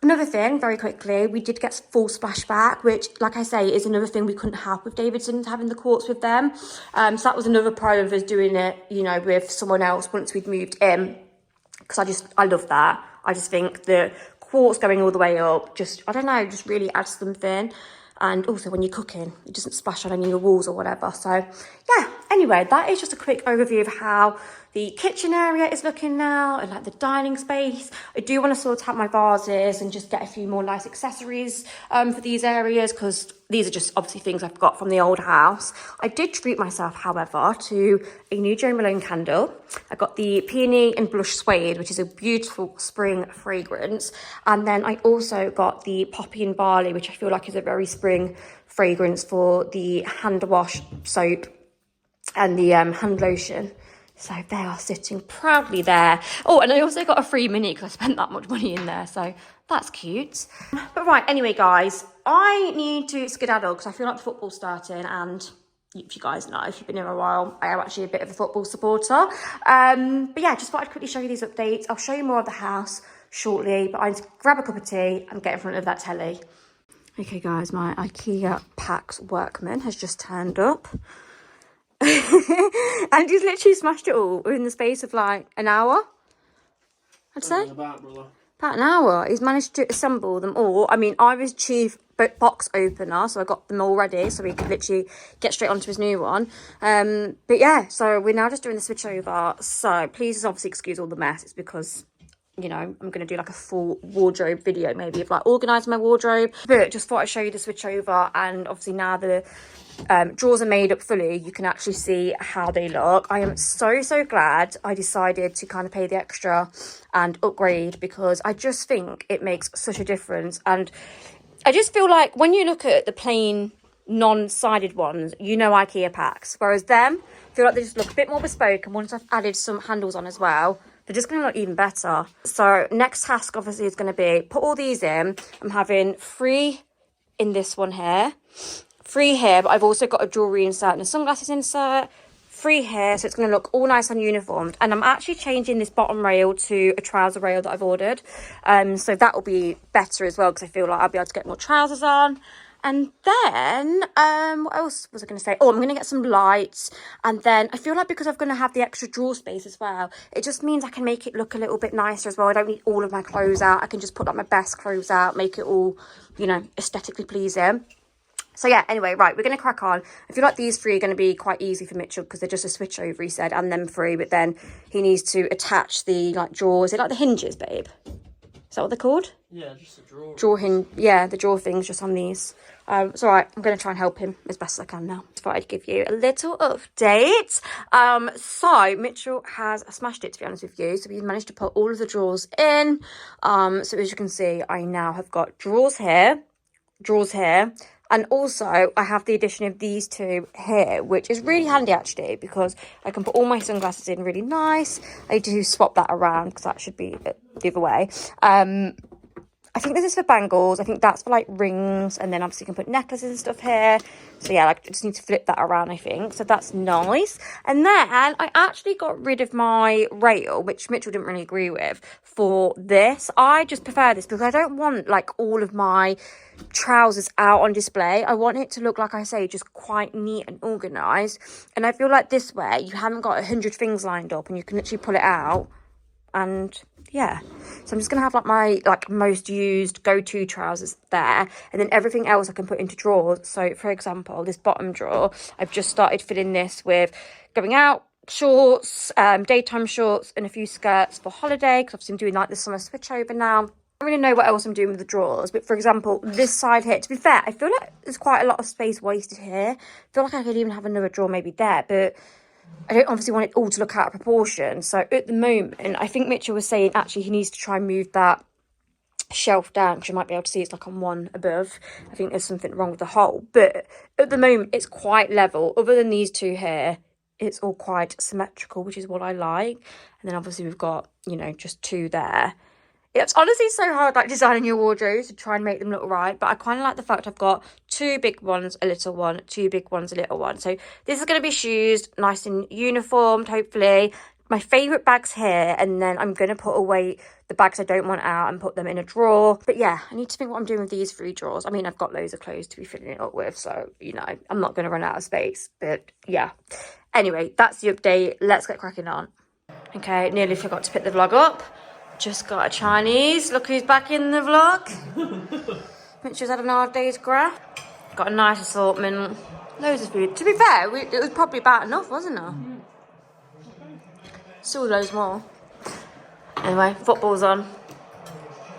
S1: Another thing, very quickly, we did get full splashback, which, like I say, is another thing we couldn't have with Davidson's, having the quartz with them. So that was another pro of us doing it, you know, with someone else once we'd moved in, because I love that. I just think the quartz going all the way up, just, I don't know, just really adds something. And also when you're cooking, it doesn't splash on any of your walls or whatever. So yeah, anyway, that is just a quick overview of how the kitchen area is looking now and like the dining space. I do want to sort out my vases and just get a few more nice accessories for these areas, because these are just obviously things I've got from the old house. I did treat myself, however, to a new Jo Malone candle. I got the Peony and Blush Suede, which is a beautiful spring fragrance. And then I also got the Poppy and Barley, which I feel like is a very spring fragrance for the hand wash soap and the hand lotion. So they are sitting proudly there. Oh, and I also got a free mini because I spent that much money in there. So that's cute. But right, anyway, guys, I need to skedaddle because I feel like the football's starting. And if you guys know, if you've been here a while, I am actually a bit of a football supporter. But yeah, just thought I'd quickly show you these updates. I'll show you more of the house shortly. But I need to grab a cup of tea and get in front of that telly. Okay, guys, my Ikea Pax Workman has just turned up. And he's literally smashed it all in the space of like an hour, I'd say. About an hour. He's managed to assemble them all. I mean, I was chief box opener, so I got them all ready so we could literally get straight onto his new one. But yeah, so we're now just doing the switch over. So please obviously excuse all the mess. It's because, you know, I'm going to do like a full wardrobe video maybe of like organising my wardrobe. But just thought I'd show you the switch over, and obviously now the drawers are made up fully, you can actually see how they look. I am so glad I decided to kind of pay the extra and upgrade, because I just think it makes such a difference. And I just feel like when you look at the plain non-sided ones, you know, Ikea packs, whereas them, I feel like they just look a bit more bespoke, and once I've added some handles on as well, they're just going to look even better. So next task obviously is going to be put all these in. I'm having 3 in this one here, 3 here, but I've also got a jewellery insert and a sunglasses insert, 3 here, so it's going to look all nice and uniformed. And I'm actually changing this bottom rail to a trouser rail that I've ordered, so that will be better as well, because I feel like I'll be able to get more trousers on. And then what else was I going to say? Oh, I'm going to get some lights, and then I feel like because I'm going to have the extra drawer space as well, it just means I can make it look a little bit nicer as well. I don't need all of my clothes out. I can just put like my best clothes out, make it all, you know, aesthetically pleasing. So yeah, anyway, right, we're going to crack on. I feel like these 3 are going to be quite easy for Mitchell because they're just a switch over, he said, and them 3. But then he needs to attach the like drawers. Is it like the hinges, babe? Is that what they're called?
S5: Yeah, just a drawer.
S1: Drawer hinge. Yeah, the drawer things just on these. It's all right. I'm going to try and help him as best as I can now. Just thought I'd give you a little update. So Mitchell has smashed it, to be honest with you. So we've managed to put all of the drawers in. So as you can see, I now have got drawers here, and also I have the addition of these 2 here, which is really handy actually, because I can put all my sunglasses in really nice. I do swap that around because that should be the other way. I think this is for bangles. I think that's for like rings, and then obviously you can put necklaces and stuff here. So yeah, like I just need to flip that around, I think. So that's nice. And then I actually got rid of my rail, which Mitchell didn't really agree with, for this. I just prefer this because I don't want like all of my trousers out on display. I want it to look, like I say, just quite neat and organised. And I feel like this way you haven't got 100 things lined up and you can literally pull it out. And yeah, so I'm just gonna have like my most used go-to trousers there, and then everything else I can put into drawers. So for example, this bottom drawer, I've just started filling this with going out shorts, daytime shorts, and a few skirts for holiday, because obviously I'm doing like the summer switch over now. I don't really know what else I'm doing with the drawers, but for example, this side here, to be fair, I feel like there's quite a lot of space wasted here. I feel like I could even have another drawer maybe there, but I don't obviously want it all to look out of proportion. So at the moment, I think Mitchell was saying actually he needs to try and move that shelf down, because you might be able to see it's like on one above. I think there's something wrong with the hole, but at the moment it's quite level. Other than these 2 here, it's all quite symmetrical, which is what I like. And then obviously we've got, you know, just 2 there. It's honestly so hard like designing your wardrobes to try and make them look right, but I kind of like the fact I've got 2 big ones, a little one, 2 big ones, a little one. So this is going to be shoes, nice and uniformed, hopefully. My favourite bags here, and then I'm going to put away the bags I don't want out and put them in a drawer. But yeah, I need to think what I'm doing with these 3 drawers. I mean, I've got loads of clothes to be filling it up with, so, you know, I'm not going to run out of space. But yeah, anyway, that's the update. Let's get cracking on. Okay, nearly forgot to pick the vlog up. Just got a Chinese. Look who's back in the vlog. Mitchell's had an hard day's graph. got a nice assortment, loads of food. To be fair, it was probably about enough, wasn't it? Still loads more. Anyway, football's on.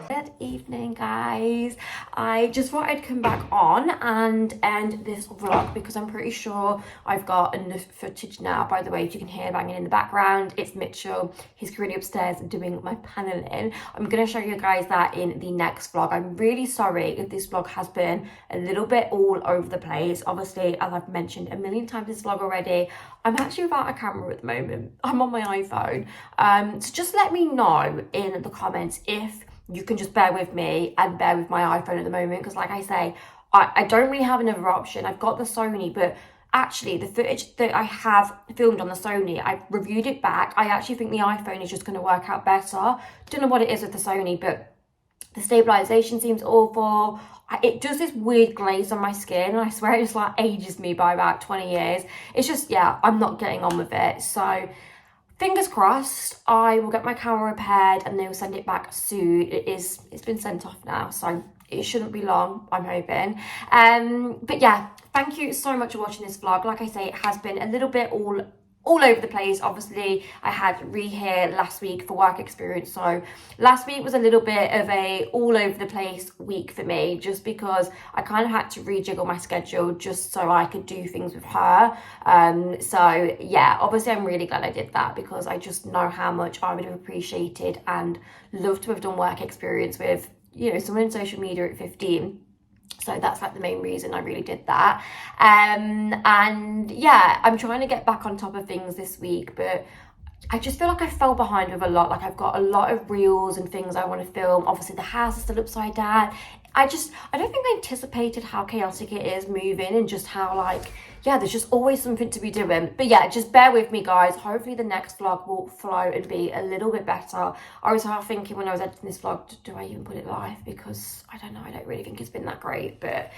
S1: Good evening, guys. I just thought I'd come back on and end this vlog because I'm pretty sure I've got enough footage now. By the way, if you can hear banging in the background, it's Mitchell. He's currently upstairs doing my paneling. I'm going to show you guys that in the next vlog. I'm really sorry if this vlog has been a little bit all over the place. Obviously, as I've mentioned a million times in this vlog already, I'm actually without a camera at the moment. I'm on my iPhone. So just let me know in the comments if you can just bear with me and bear with my iPhone at the moment, because like I say, I don't really have another option. I've got the Sony, but actually the footage that I have filmed on the Sony, I've reviewed it back. I actually think the iPhone is just going to work out better. Don't know what it is with the Sony, but the stabilization seems awful. It does this weird glaze on my skin, and I swear it just like ages me by about 20 years. It's just, yeah, I'm not getting on with it. So fingers crossed, I will get my camera repaired and they'll send it back soon. It's been sent off now, so it shouldn't be long, I'm hoping. But yeah, thank you so much for watching this vlog. Like I say, it has been a little bit all over the place. Obviously, I had Ree here last week for work experience, so last week was a little bit of a all over the place week for me, just because I kind of had to rejiggle my schedule just so I could do things with her. So yeah, obviously I'm really glad I did that, because I just know how much I would have appreciated and loved to have done work experience with, you know, someone in social media at 15. So that's like the main reason I really did that. And yeah, I'm trying to get back on top of things this week, but I just feel like I fell behind with a lot. Like I've got a lot of reels and things I want to film. Obviously the house is still upside down. I don't think I anticipated how chaotic it is moving, and just how like, yeah, there's just always something to be doing. But yeah, just bear with me, guys. Hopefully the next vlog will flow and be a little bit better. I was half thinking when I was editing this vlog, do I even put it live? Because I don't know, I don't really think it's been that great. But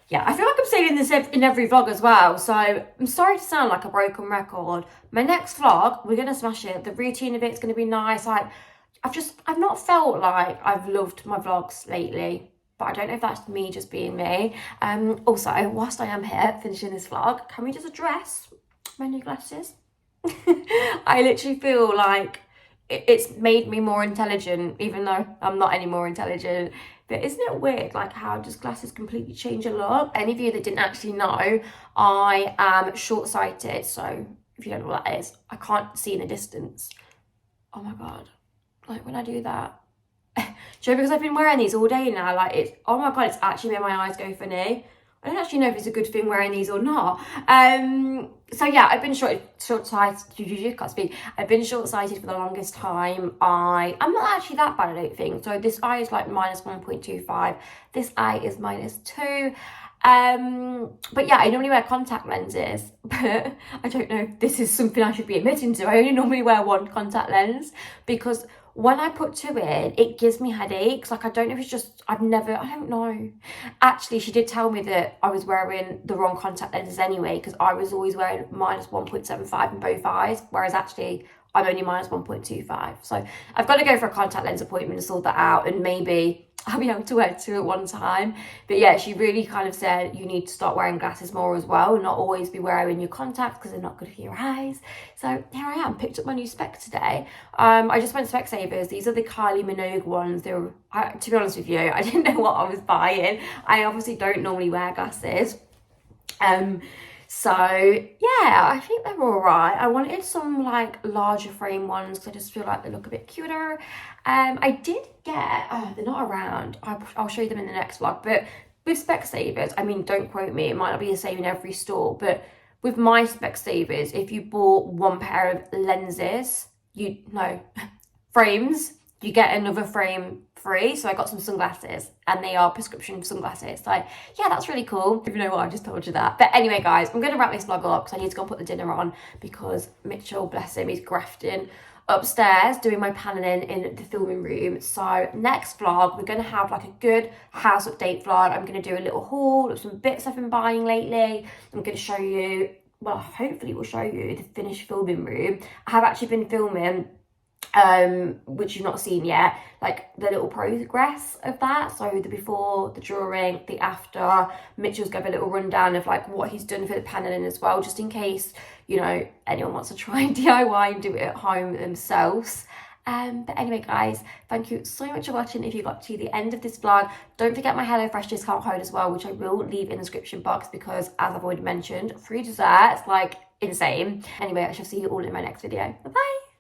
S1: yeah, I feel like I'm saying this in every vlog as well. So I'm sorry to sound like a broken record. My next vlog, we're going to smash it. The routine of it's going to be nice. Like, I've not felt like I've loved my vlogs lately. But I don't know if that's me just being me. Also, whilst I am here finishing this vlog, can we just address my new glasses? I literally feel like it's made me more intelligent, even though I'm not any more intelligent. But isn't it weird, like, how does glasses completely change a look? Any of you that didn't actually know, I am short-sighted. So if you don't know what that is, I can't see in the distance. Oh my God. Like, when I do that, do you know, because I've been wearing these all day now, like, it's, oh my God, it's actually made my eyes go funny. I don't actually know if it's a good thing wearing these or not. So yeah, I've been short-sighted, can't speak. I've been short-sighted for the longest time. I'm not actually that bad, I don't think. So this eye is like minus 1.25. This eye is minus 2. But yeah, I normally wear contact lenses, but I don't know if this is something I should be admitting to. I only normally wear one contact lens, because when I put two in, it gives me headaches. Like, I don't know if it's just, I don't know. Actually, she did tell me that I was wearing the wrong contact lenses anyway, because I was always wearing minus 1.75 in both eyes, whereas actually I'm only minus 1.25. So I've got to go for a contact lens appointment to sort that out, and maybe I'll be able to wear two at one time. But yeah, she really kind of said you need to start wearing glasses more as well, and not always be wearing your contacts because they're not good for your eyes. So here I am, picked up my new specs today. I just went Specsavers. These are the Kylie Minogue ones. To be honest with you, I didn't know what I was buying. I obviously don't normally wear glasses. So yeah, I think they're all right. I wanted some like larger frame ones because I just feel like they look a bit cuter. I did get, they're not around. I'll show you them in the next vlog. But with Specsavers, I mean, don't quote me. It might not be the same in every store. But with my Specsavers, if you bought one pair of lenses, frames, you get another frame free. So I got some sunglasses, and they are prescription sunglasses. So yeah, that's really cool. If you know what, I just told you that. But anyway, guys, I'm going to wrap this vlog up because I need to go and put the dinner on, because Mitchell, bless him, he's grafting upstairs doing my paneling in the filming room. So next vlog, we're going to have like a good house update vlog. I'm going to do a little haul of some bits I've been buying lately. I'm going to show you, well, hopefully we'll show you the finished filming room. I have actually been filming which you've not seen yet, like the little progress of that. So the before, the during, the after. Mitchell's gave a little rundown of like what he's done for the paneling as well, just in case, you know, anyone wants to try and DIY and do it at home themselves. But anyway, guys, thank you so much for watching. If you got to the end of this vlog, don't forget my HelloFresh discount code as well, which I will leave in the description box, because as I've already mentioned, free desserts, like insane. Anyway, I shall see you all in my next video. Bye bye.